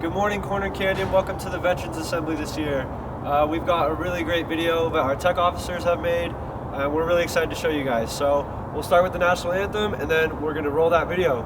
Good morning, Corner Canyon. Welcome to the Veterans Assembly this year. We've got a really great video that our tech officers have made, and we're really excited to show you guys. So we'll start with the national anthem, and then we're going to roll that video.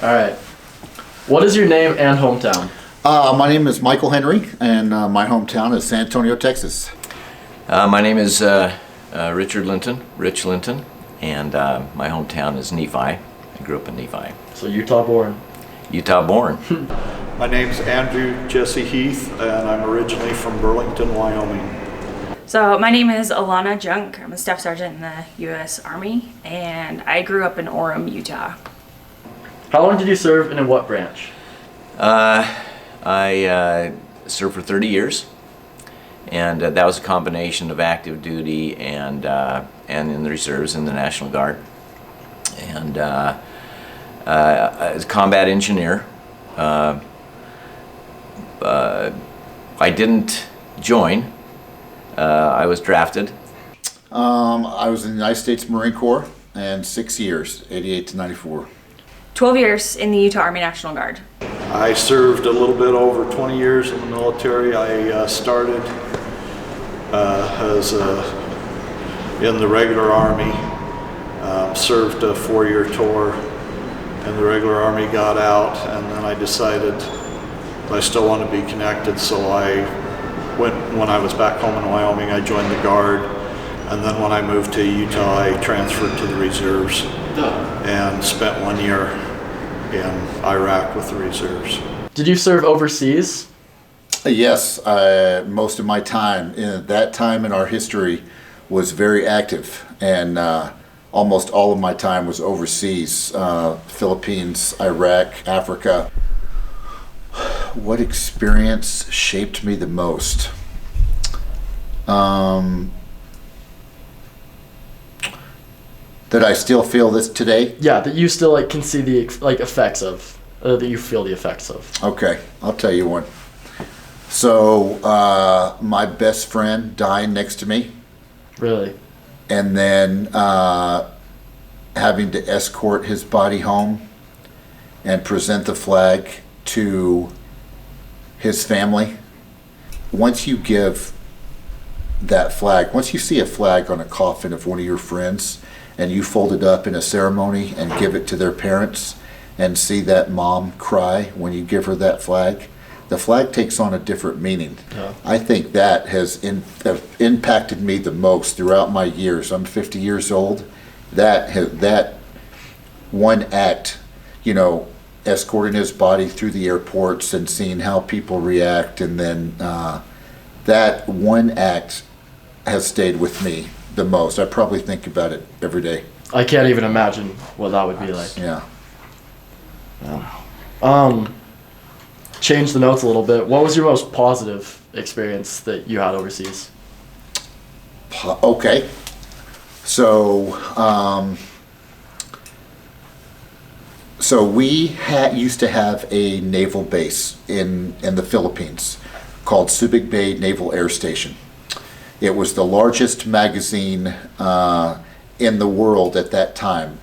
Alright. What is your name and hometown? My name is Michael Henry, and my hometown is San Antonio, Texas. My name is Rich Linton, and my hometown is Nephi. I grew up in Nephi. So Utah born. Utah born. My name's Andrew Jesse Heath, and I'm originally from Burlington, Wyoming. So my name is Alana Junk. I'm a staff sergeant in the U.S. Army, and I grew up in Orem, Utah. How long did you serve and in what branch? I served for 30 years, and that was a combination of active duty and in the reserves in the National Guard. And as a combat engineer, I didn't join. I was drafted. I was in the United States Marine Corps, and 6 years, 88 to 94. 12 years in the Utah Army National Guard. I served a little bit over 20 years in the military. I started in the regular Army, served a 4-year tour in the regular Army, got out, and then I decided I still want to be connected, so when I was back home in Wyoming, I joined the Guard, and then when I moved to Utah, I transferred to the reserves and spent 1 year in Iraq with the reserves. Did you serve overseas? Yes, most of my time, that time in our history, was very active, and almost all of my time was overseas, Philippines, Iraq, Africa. What experience shaped me the most? That I still feel this today? Yeah, that you still can see the effects of, that you feel the effects of. Okay, I'll tell you one. So my best friend died next to me. Really? And then having to escort his body home and present the flag to his family. Once you give that flag, once you see a flag on a coffin of one of your friends and you fold it up in a ceremony and give it to their parents and see that mom cry when you give her that flag, the flag takes on a different meaning. Yeah. I think that has impacted me the most throughout my years. I'm 50 years old. That one act, escorting his body through the airports and seeing how people react, and then that one act has stayed with me the most. I probably think about it every day. I can't even imagine what that would be like. Yeah. Change the notes a little bit. What was your most positive experience that you had overseas? So we used to have a naval base in the Philippines called Subic Bay Naval Air Station. It was the largest magazine in the world at that time.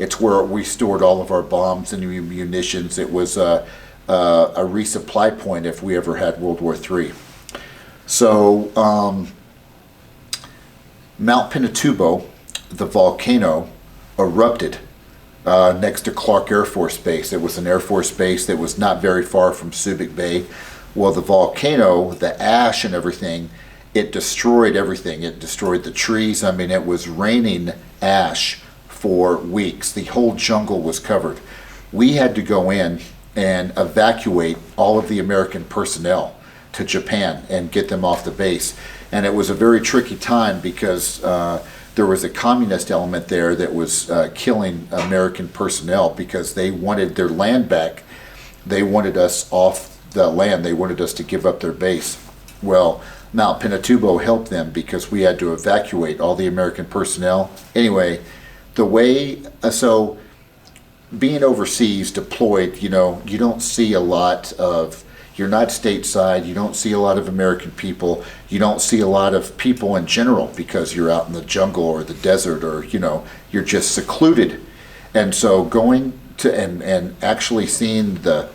It's where we stored all of our bombs and munitions. It was a resupply point if we ever had World War III. So Mount Pinatubo, the volcano, erupted next to Clark Air Force Base. It was an Air Force base that was not very far from Subic Bay. Well, the volcano, the ash and everything, it destroyed everything. It destroyed the trees. I mean, it was raining ash for weeks. The whole jungle was covered. We had to go in and evacuate all of the American personnel to Japan and get them off the base. And it was a very tricky time because there was a communist element there that was killing American personnel because they wanted their land back. They wanted us off the land. They wanted us to give up their base. Well, Mount Pinatubo helped them because we had to evacuate all the American personnel. Anyway, the way, so being overseas, deployed, you know, you don't see a lot of, you're not stateside, you don't see a lot of American people, you don't see a lot of people in general because you're out in the jungle or the desert or, you know, you're just secluded. And so going to, and actually seeing the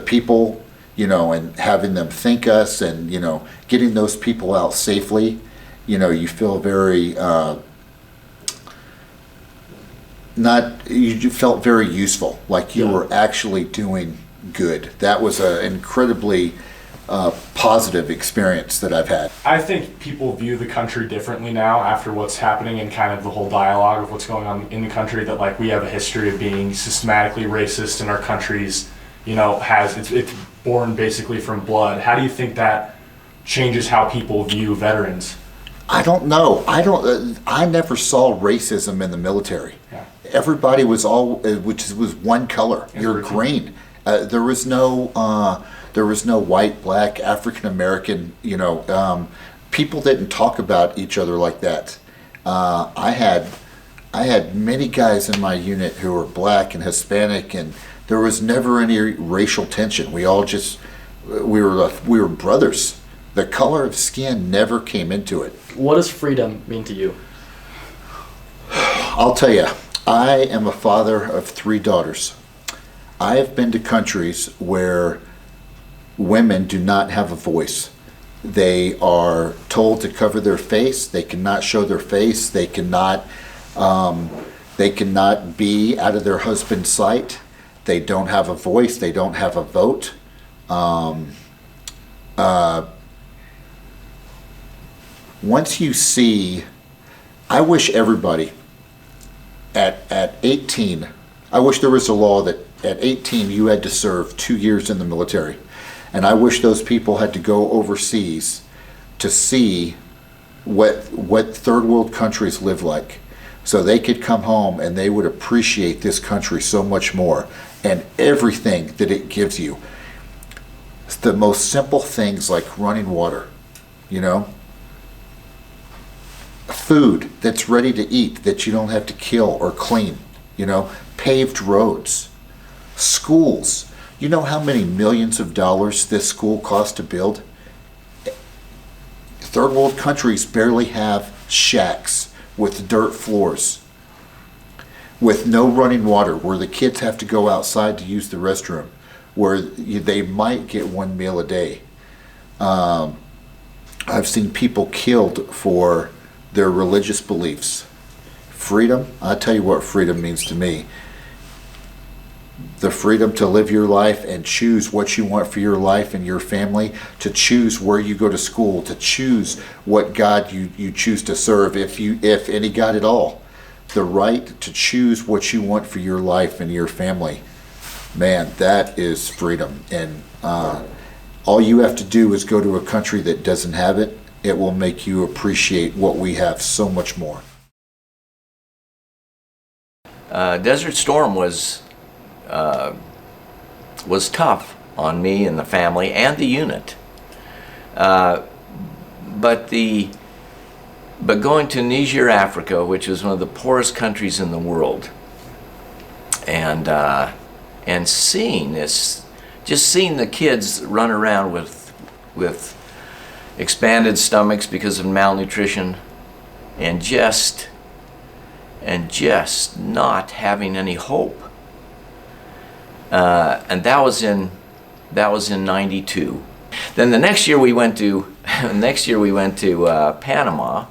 people, you know, and having them thank us and, you know, getting those people out safely, you know, you feel very, you felt very useful, like you were actually doing good. That was an incredibly positive experience that I've had. I think people view the country differently now after what's happening and kind of the whole dialogue of what's going on in the country, that like we have a history of being systematically racist and our country's, you know, it's born basically from blood. How do you think that changes how people view veterans? I don't know. I never saw racism in the military. Yeah. Everybody was which was one color. You're green. There was no white, black, African American. You know, people didn't talk about each other like that. I had many guys in my unit who were black and Hispanic, and there was never any racial tension. We all just we were brothers. The color of skin never came into it. What does freedom mean to you? I'll tell you, I am a father of 3 daughters. I have been to countries where women do not have a voice. They are told to cover their face. They cannot show their face. They cannot be out of their husband's sight. They don't have a voice. They don't have a vote. Once you see, I wish everybody at 18, I wish there was a law that at 18 you had to serve 2 years in the military. And I wish those people had to go overseas to see what third world countries live like, so they could come home and they would appreciate this country so much more and everything that it gives you. It's the most simple things like running water, you know, food that's ready to eat that you don't have to kill or clean, you know, paved roads, schools. You know how many millions of dollars this school cost to build? Third world countries barely have shacks with dirt floors, with no running water, where the kids have to go outside to use the restroom, where they might get 1 meal a day. I've seen people killed for their religious beliefs. Freedom, I'll tell you what freedom means to me. The freedom to live your life and choose what you want for your life and your family, to choose where you go to school, to choose what God you choose to serve, if any God at all. The right to choose what you want for your life and your family. Man, that is freedom. And all you have to do is go to a country that doesn't have it. It will make you appreciate what we have so much more. Desert Storm was tough on me and the family and the unit. But going to Niger, Africa, which is one of the poorest countries in the world, and seeing this, just seeing the kids run around with expanded stomachs because of malnutrition, and just not having any hope. And that was in '92. Then the next year we went to Panama,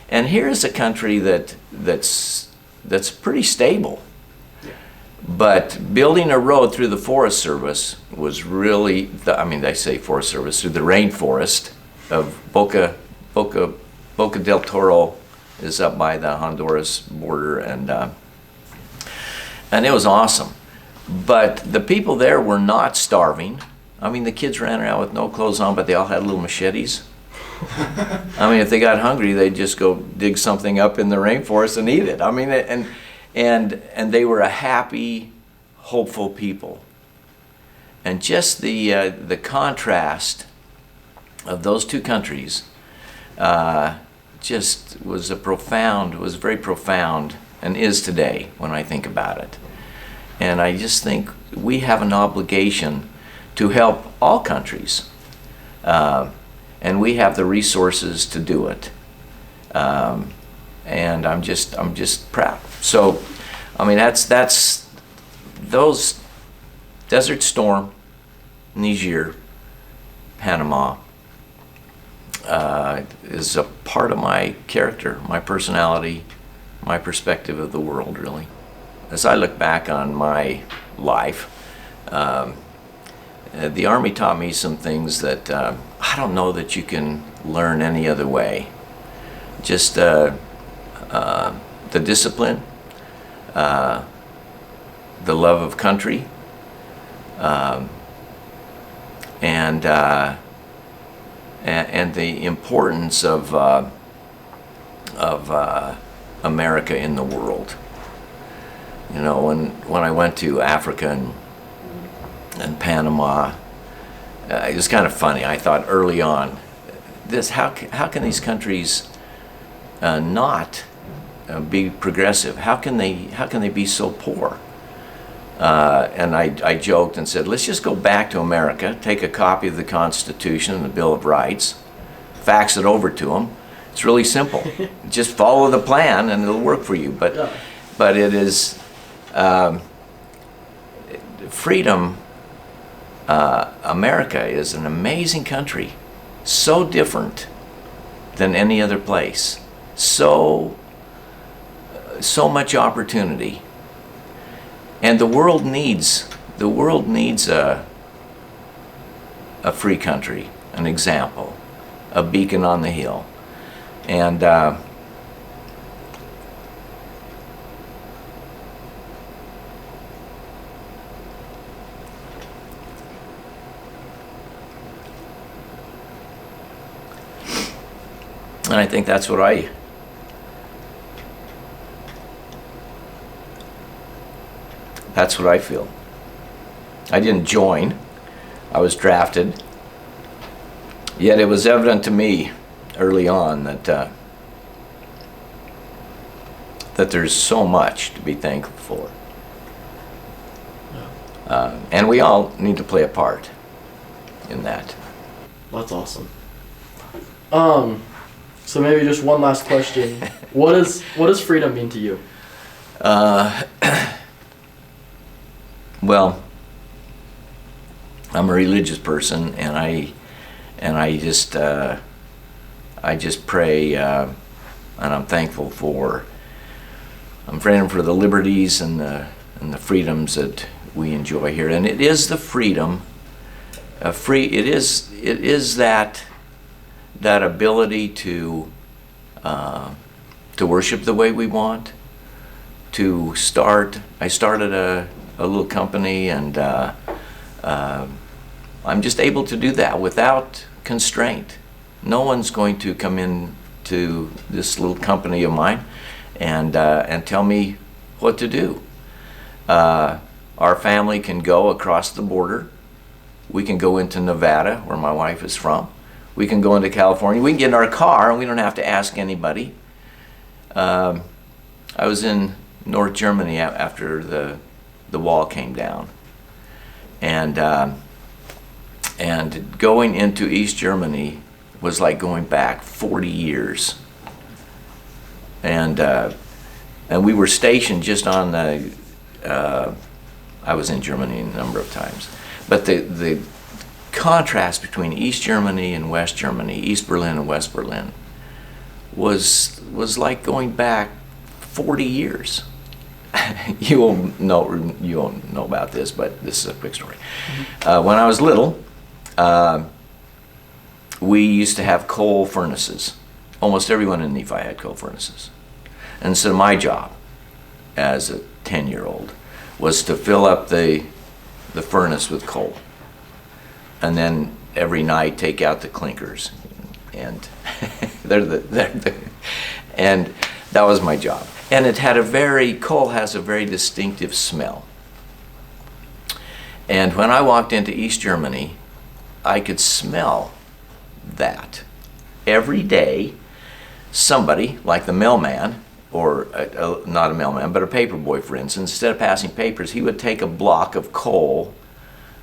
and here's a country that's pretty stable. But building a road through the Forest Service was really, they say Forest Service, through the rainforest of Boca del Toro is up by the Honduras border, and it was awesome. But the people there were not starving. I mean, the kids ran around with no clothes on, but they all had little machetes. I mean, if they got hungry, they'd just go dig something up in the rainforest and eat it. I mean, and they were a happy, hopeful people. And just the contrast of those two countries just was very profound, and is today when I think about it. And I just think we have an obligation to help all countries, and we have the resources to do it. And I'm just proud. So, I mean, that's those Desert Storm, Niger, Panama, is a part of my character, my personality, my perspective of the world, really. As I look back on my life, the Army taught me some things that I don't know that you can learn any other way. Just the discipline, the love of country, and the importance of America in the world. You know, when I went to Africa and Panama, it was kind of funny. I thought early on, how can these countries not be progressive? How can they be so poor? And I joked and said, let's just go back to America, take a copy of the Constitution and the Bill of Rights, fax it over to them. It's really simple. Just follow the plan and it'll work for you. But it is freedom. America is an amazing country, so different than any other place. So much opportunity. And the world needs a free country, an example, a beacon on the hill. And I think that's what I feel. I didn't join. I was drafted. Yet it was evident to me early on that there's so much to be thankful for. And we all need to play a part in that. That's awesome. So maybe just one last question. What does freedom mean to you? Well, I'm a religious person, and I just pray, and I'm thankful for. I'm praying for the liberties and the freedoms that we enjoy here, and it is the freedom. It is that ability to worship the way we want. I started a little company, and I'm just able to do that without constraint. No one's going to come in to this little company of mine and tell me what to do. Our family can go across the border. We can go into Nevada, where my wife is from. We can go into California. We can get in our car, and we don't have to ask anybody. I was in North Germany after the the wall came down. And going into East Germany was like going back 40 years. And we were stationed just on the, I was in Germany a number of times, but the contrast between East Germany and West Germany, East Berlin and West Berlin, was like going back 40 years. You won't know about this, but this is a quick story. When I was little, we used to have coal furnaces. Almost everyone in Nephi had coal furnaces. And so my job as a 10-year-old was to fill up the furnace with coal. And then every night take out the clinkers. And and that was my job. And it had coal has a very distinctive smell. And when I walked into East Germany, I could smell that. Every day, somebody, like the mailman, or not a mailman, but a paper boy, for instance, instead of passing papers, he would take a block of coal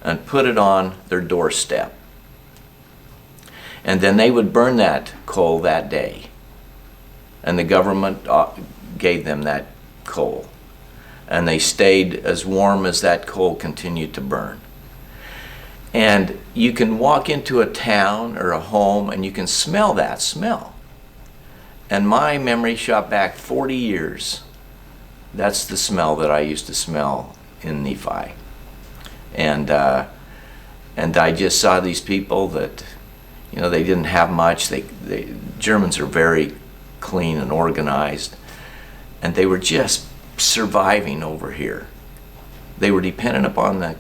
and put it on their doorstep. And then they would burn that coal that day. And the government gave them that coal. And they stayed as warm as that coal continued to burn. And you can walk into a town or a home and you can smell that smell. And my memory shot back 40 years. That's the smell that I used to smell in Nephi. And I just saw these people that, they didn't have much. Germans are very clean and organized. And they were just surviving over here. They were dependent upon the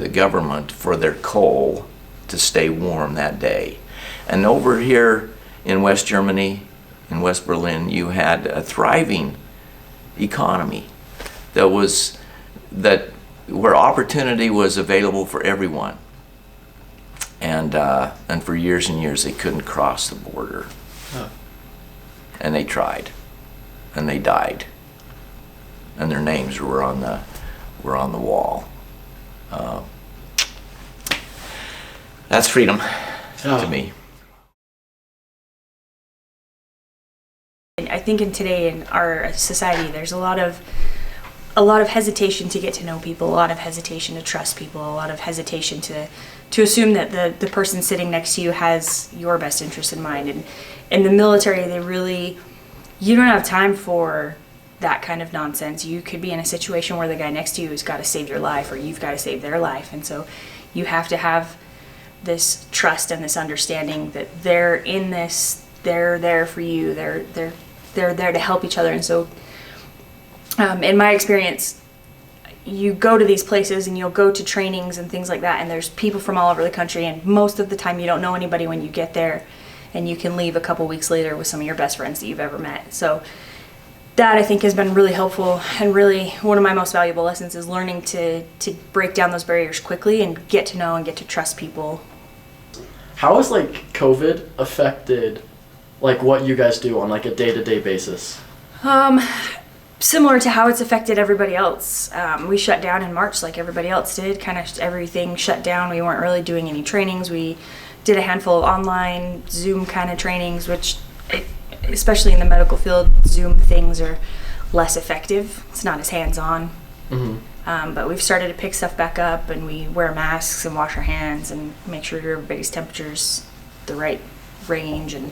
government for their coal to stay warm that day. And over here in West Germany, in West Berlin, you had a thriving economy where opportunity was available for everyone. And for years and years they couldn't cross the border. Huh. And they tried. And they died. And their names were on the wall. That's freedom to me. I think today in our society, there's a lot of hesitation to get to know people, a lot of hesitation to trust people, a lot of hesitation to assume that the person sitting next to you has your best interest in mind. And in the military, you don't have time for that kind of nonsense. You could be in a situation where the guy next to you has got to save your life, or you've got to save their life. And so you have to have this trust and this understanding that they're in this, they're there for you, they're there to help each other. And so in my experience, you go to these places and you'll go to trainings and things like that, and there's people from all over the country, and most of the time you don't know anybody when you get there, and you can leave a couple weeks later with some of your best friends that you've ever met. So that, I think, has been really helpful, and really one of my most valuable lessons is learning to break down those barriers quickly and get to know and get to trust people. How has COVID affected what you guys do on a day-to-day basis? Similar to how it's affected everybody else. We shut down in March like everybody else did. Kind of everything shut down. We weren't really doing any trainings. We did a handful of online Zoom kind of trainings, which, especially in the medical field, Zoom things are less effective. It's not as hands-on. Mm-hmm. But we've started to pick stuff back up, and we wear masks and wash our hands and make sure everybody's temperature's the right range. And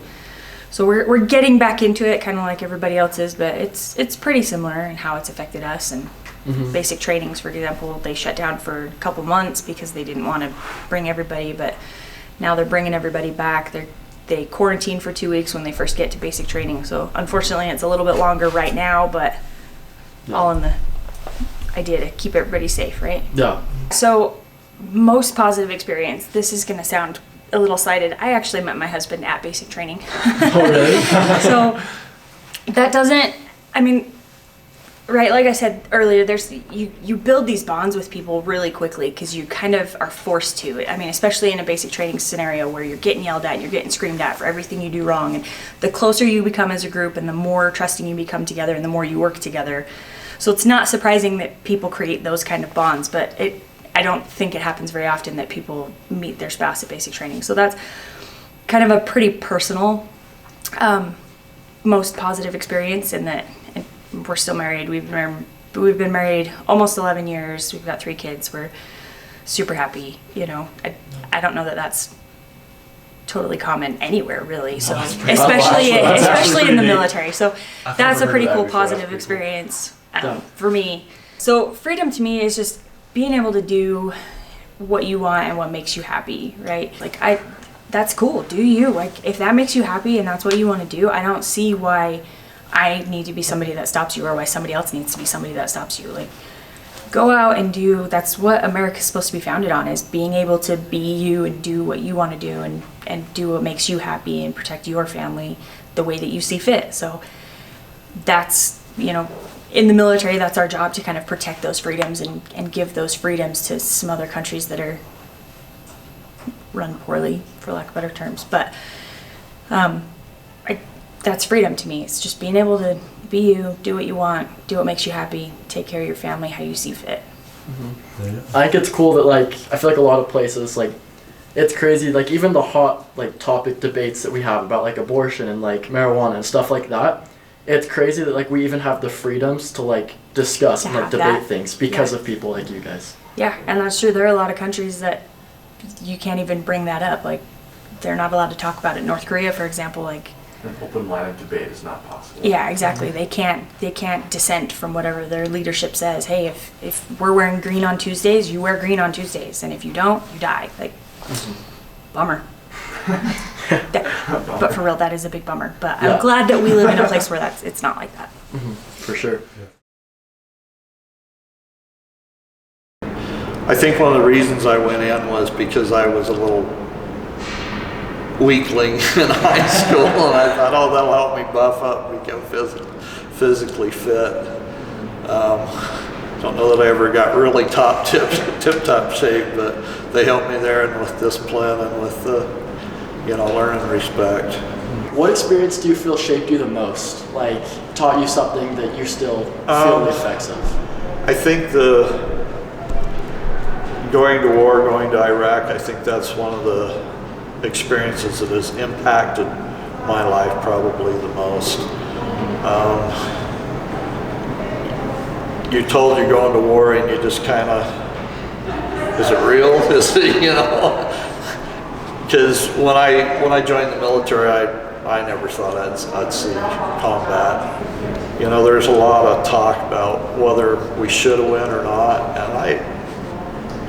so we're getting back into it, kind of like everybody else is, but it's pretty similar in how it's affected us. And mm-hmm. Basic trainings, for example, they shut down for a couple months because they didn't want to bring everybody, but now they're bringing everybody back. They quarantine for 2 weeks when they first get to basic training. So unfortunately, it's a little bit longer right now, but all in the idea to keep everybody safe, right? Yeah. So most positive experience, this is going to sound a little slighted. I actually met my husband at basic training. Oh, really? So that doesn't, right, like I said earlier, you build these bonds with people really quickly because you kind of are forced to. Especially in a basic training scenario where you're getting yelled at, you're getting screamed at for everything you do wrong. And the closer you become as a group and the more trusting you become together and the more you work together, So it's not surprising that people create those kind of bonds, but I don't think it happens very often that people meet their spouse at basic training. So that's kind of a pretty personal, most positive experience in that we're still married. We've been married almost 11 years. We've got 3 kids. We're super happy. You know, I don't know that that's totally common anywhere really. So especially in the military. So that's a pretty cool positive experience for me. So freedom to me is just being able to do what you want and what makes you happy, right? Like that's cool. Do you. Like if that makes you happy and that's what you want to do, I don't see why I need to be somebody that stops you or why somebody else needs to be somebody that stops you. Like go out and do. That's what America's supposed to be founded on, is being able to be you and do what you want to do and do what makes you happy and protect your family the way that you see fit. So that's, you know, in the military, that's our job, to kind of protect those freedoms and give those freedoms to some other countries that are run poorly, for lack of better terms. But that's freedom to me. It's just being able to be you, do what you want, do what makes you happy, take care of your family how you see fit. I think it's cool that, like, I feel like a lot of places, like, it's crazy, like, even the hot, like, topic debates that we have about, like, abortion and, like, marijuana and stuff like that, it's crazy that, like, we even have the freedoms to, like, discuss and, like, debate things because of people like you guys. Yeah, and that's true. There are a lot of countries that you can't even bring that up. Like, they're not allowed to talk about it. North Korea, for example, like, An open line of debate is not possible. yeah, exactly. They can't dissent from whatever their leadership says. Hey, if we're wearing green on Tuesdays, you wear green on Tuesdays, and if you don't, you die. Like, bummer. But for real, that is a big bummer. But I'm glad that we live in a place where it's not like that. For sure. I think one of the reasons I went in was because I was a little weakling in high school, and I thought, oh, that'll help me buff up and become physically fit. Don't know that I ever got really tip-top shape, but they helped me there, and with discipline and with learning respect. What experience do you feel shaped you the most? Like, taught you something that you still feel the effects of? I think going to war, going to Iraq, I think that's one of the experiences that has impacted my life probably the most. You're told you're going to war and you just kind of, is it real? Is it, because when I joined the military, I never thought I'd see combat. There's a lot of talk about whether we should have win or not, and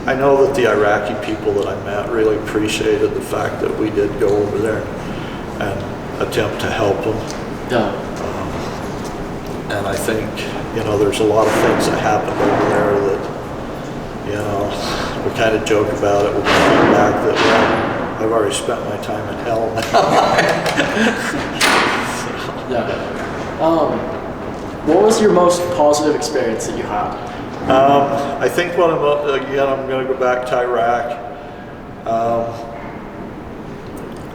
I know that the Iraqi people that I met really appreciated the fact that we did go over there and attempt to help them. Yeah. And I think, there's a lot of things that happened over there that, we kind of joke about it when we come back that, well, I've already spent my time in hell now. What was your most positive experience that you had? I think I'm going to go back to Iraq.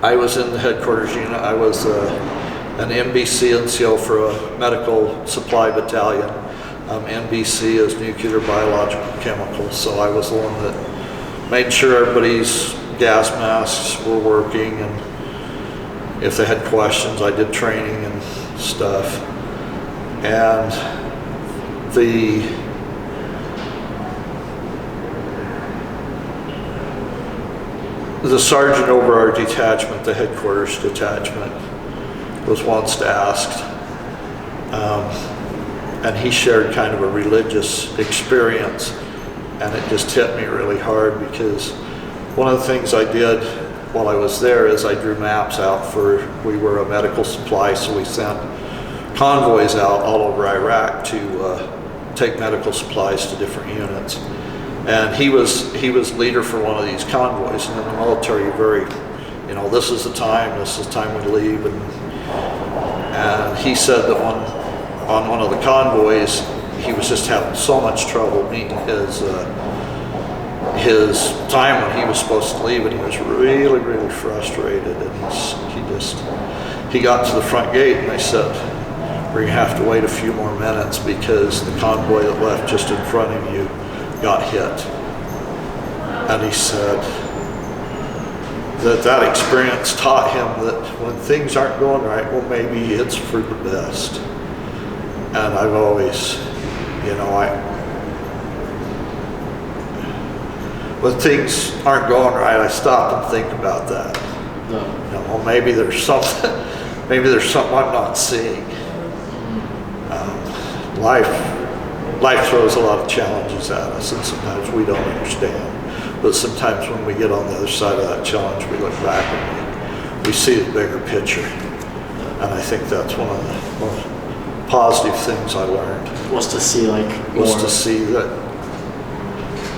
I was in the headquarters unit. I was an NBC NCO for a medical supply battalion. NBC is nuclear, biological, chemical. So I was the one that made sure everybody's gas masks were working, and if they had questions, I did training and stuff. And the sergeant over our detachment, the headquarters detachment, was once asked, and he shared kind of a religious experience, and it just hit me really hard because one of the things I did while I was there is I drew maps out we were a medical supply, so we sent convoys out all over Iraq to take medical supplies to different units. And he was leader for one of these convoys, and in the military, this is the time we leave. And he said that on one of the convoys, he was just having so much trouble meeting his time when he was supposed to leave, and he was really, really frustrated. And he got to the front gate, and they said, we're gonna have to wait a few more minutes because the convoy that left just in front of you got hit. And he said that experience taught him that when things aren't going right, well, maybe it's for the best. And I've always, you know, when things aren't going right, I stop and think about that. You know, well, maybe there's something I'm not seeing. Life throws a lot of challenges at us, and sometimes we don't understand. But sometimes when we get on the other side of that challenge, we look back and we see the bigger picture. And I think that's one of the most positive things I learned. Was to see to see that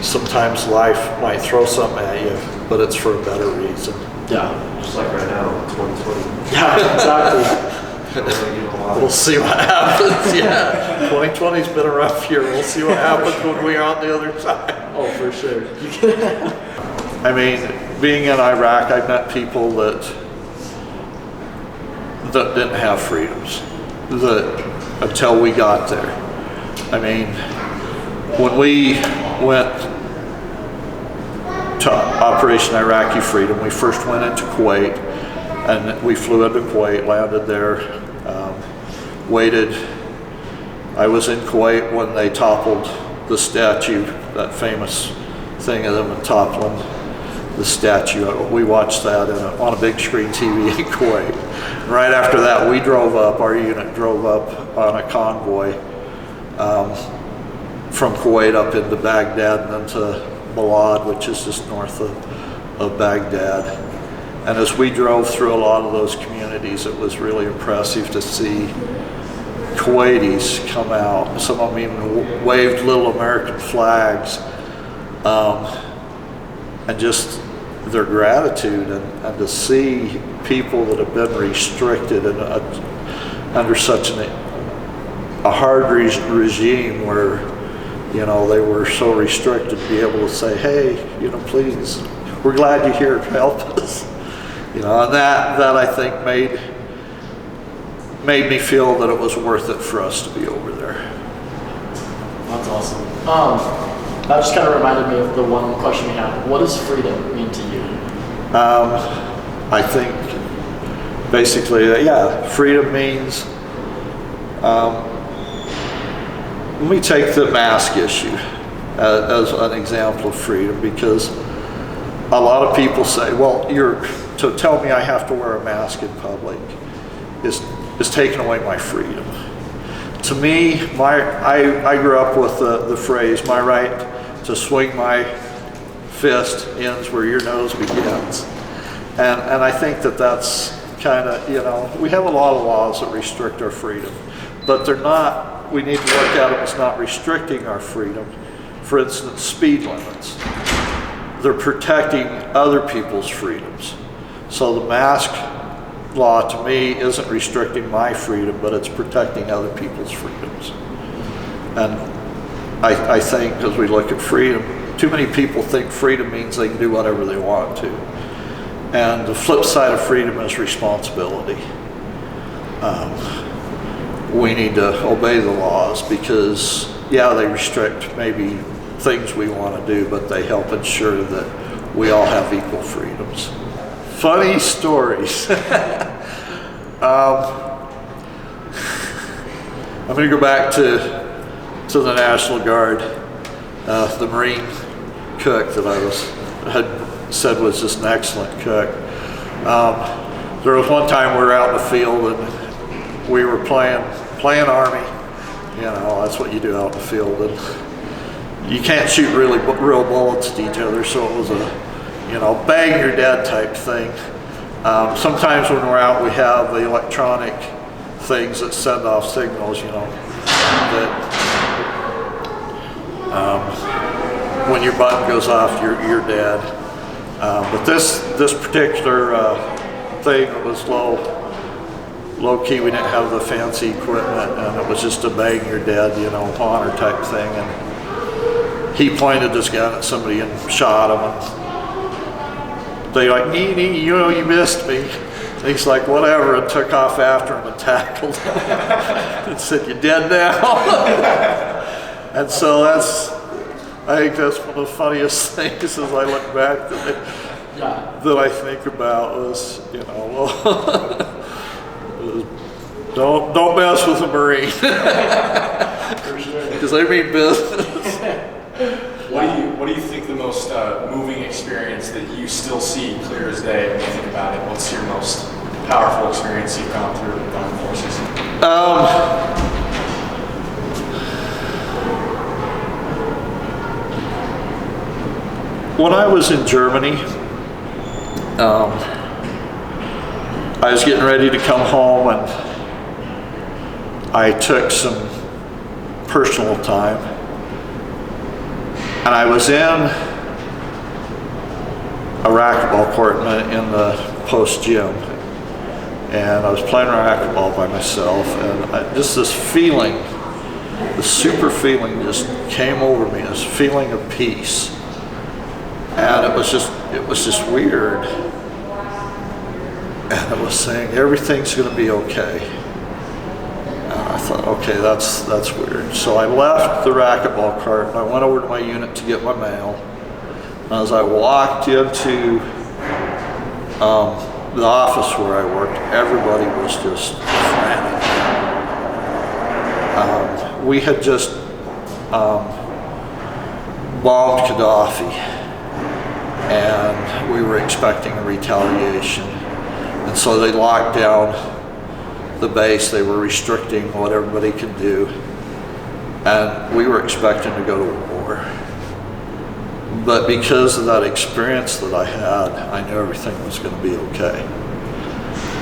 sometimes life might throw something at you, but it's for a better reason. Yeah. Just like right now, 2020. Yeah, exactly. We'll see what happens. Yeah, 2020's been a rough year. We'll see what happens when we're on the other side. Oh, for sure. I mean, being in Iraq, I met people that didn't have freedoms until we got there. I mean, when we went to Operation Iraqi Freedom, we first went into Kuwait, and we flew into Kuwait, landed there, waited. I was in Kuwait when they toppled the statue, that famous thing of them toppling the statue. We watched that on a big screen TV in Kuwait. Right after that, we drove up, our unit drove up on a convoy from Kuwait up into Baghdad and then to Balad, which is just north of Baghdad. And as we drove through a lot of those communities, it was really impressive to see Kuwaitis come out. Some of them even waved little American flags, and just their gratitude, and to see people that have been restricted and under such a hard regime where, you know, they were so restricted, to be able to say, hey, you know, please, we're glad you're here, help us. You know, and that I think made me feel that it was worth it for us to be over there. That's awesome. That just kind of reminded me of the one question we had. What does freedom mean to you? I think basically, yeah, freedom means, let me take the mask issue as an example of freedom, because a lot of people say, well, to tell me I have to wear a mask in public is taking away my freedom. To me, I grew up with the phrase, my right to swing my fist ends where your nose begins. And I think that's kind of, you know, we have a lot of laws that restrict our freedom, but they're not, we need to look at them as not restricting our freedom. For instance, speed limits. They're protecting other people's freedoms. So the mask law to me isn't restricting my freedom, but it's protecting other people's freedoms. And I think as we look at freedom, too many people think freedom means they can do whatever they want to. And the flip side of freedom is responsibility. We need to obey the laws because, yeah, they restrict maybe things we want to do, but they help ensure that we all have equal freedoms. Funny stories. I'm going to go back to the National Guard. The Marine cook that I had said was just an excellent cook. There was one time we were out in the field and we were playing Army. You know, that's what you do out in the field. And you can't shoot real bullets at each other, so it was a, you know, bang you're dead type thing. Sometimes when we're out, we have the electronic things that send off signals, you know, that when your button goes off, you're dead. But this particular thing, it was low key. We didn't have the fancy equipment, and it was just a bang you're dead, you know, honor type thing. And he pointed his gun at somebody and shot him. And they like, nee, you know, you missed me. He's like, whatever, and took off after him and tackled him and said, you dead now? And so I think that's one of the funniest things as I look back that I think about was, don't mess with a Marine. Because they mean business. What do you think the most moving experience that you still see clear as day when you think about it? What's your most powerful experience you've gone through with armed forces? When I was in Germany, I was getting ready to come home, and I took some personal time, and I was in a racquetball court in the post gym, and I was playing racquetball by myself, and just this feeling, the super feeling just came over me, this feeling of peace. And it was just weird. And it was saying everything's going to be okay. And I thought, okay, that's weird. So I left the racquetball cart and I went over to my unit to get my mail. And as I walked into the office where I worked, everybody was just frantic. We had just bombed Gaddafi. And we were expecting a retaliation. And so they locked down the base. They were restricting what everybody could do. And we were expecting to go to war. But because of that experience that I had, I knew everything was going to be okay.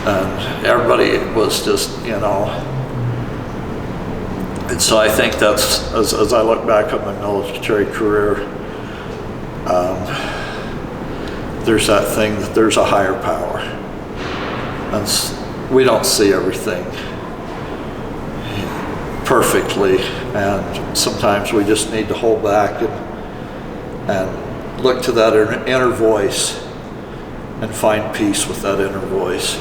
And everybody was just, And so I think that's, as I look back on my military career, there's that thing that there's a higher power. And we don't see everything perfectly, and sometimes we just need to hold back and look to that inner voice and find peace with that inner voice.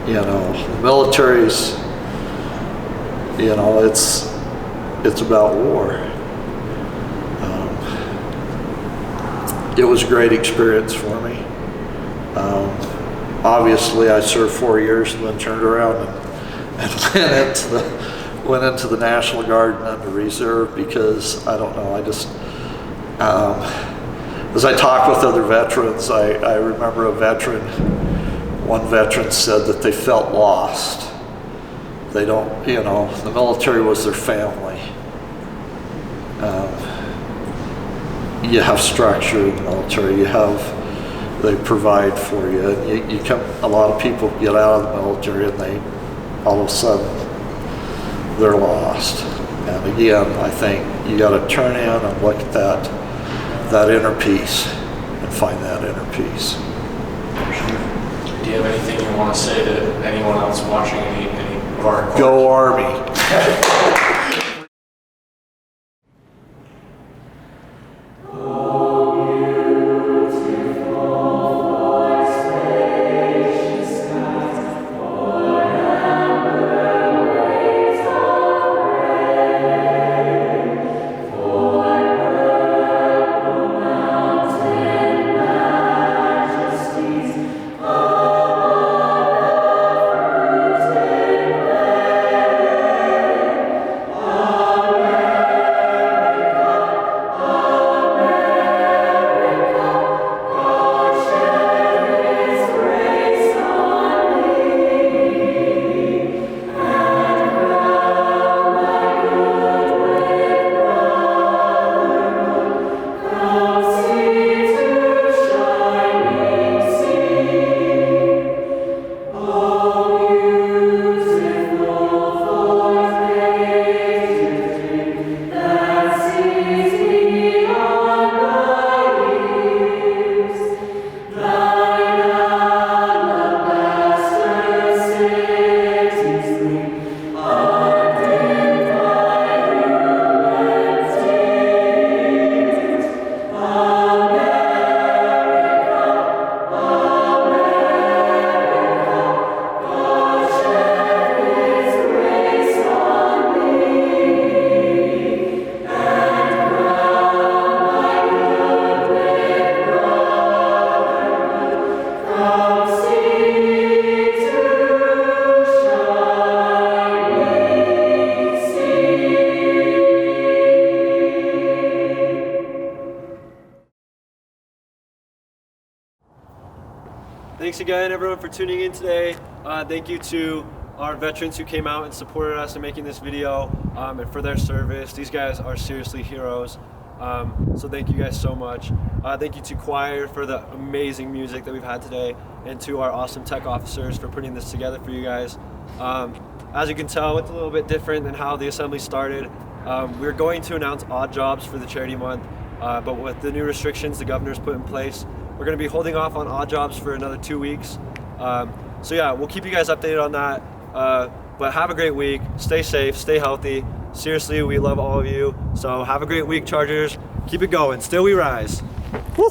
The military's, it's about war. It was a great experience for me. Obviously, I served 4 years and then turned around and went into the National Guard and then the Reserve because, I don't know, as I talked with other veterans, I remember one veteran said that they felt lost. They don't, the military was their family. You have structure in the military. They provide for you. A lot of people get out of the military and all of a sudden, they're lost. And again, I think you got to turn in and look at that inner peace and find that inner peace. Do you have anything you want to say to anyone else watching any of our course? Go Army. Thanks again, everyone, for tuning in today. Thank you to our veterans who came out and supported us in making this video, and for their service. These guys are seriously heroes. So thank you guys so much. Thank you to choir for the amazing music that we've had today, and to our awesome tech officers for putting this together for you guys. As you can tell, it's a little bit different than how the assembly started. We're going to announce odd jobs for the charity month, but with the new restrictions the governor's put in place, we're going to be holding off on odd jobs for another 2 weeks. So yeah, we'll keep you guys updated on that. But have a great week. Stay safe, stay healthy. Seriously, we love all of you. So have a great week, Chargers. Keep it going. Still we rise. Woo!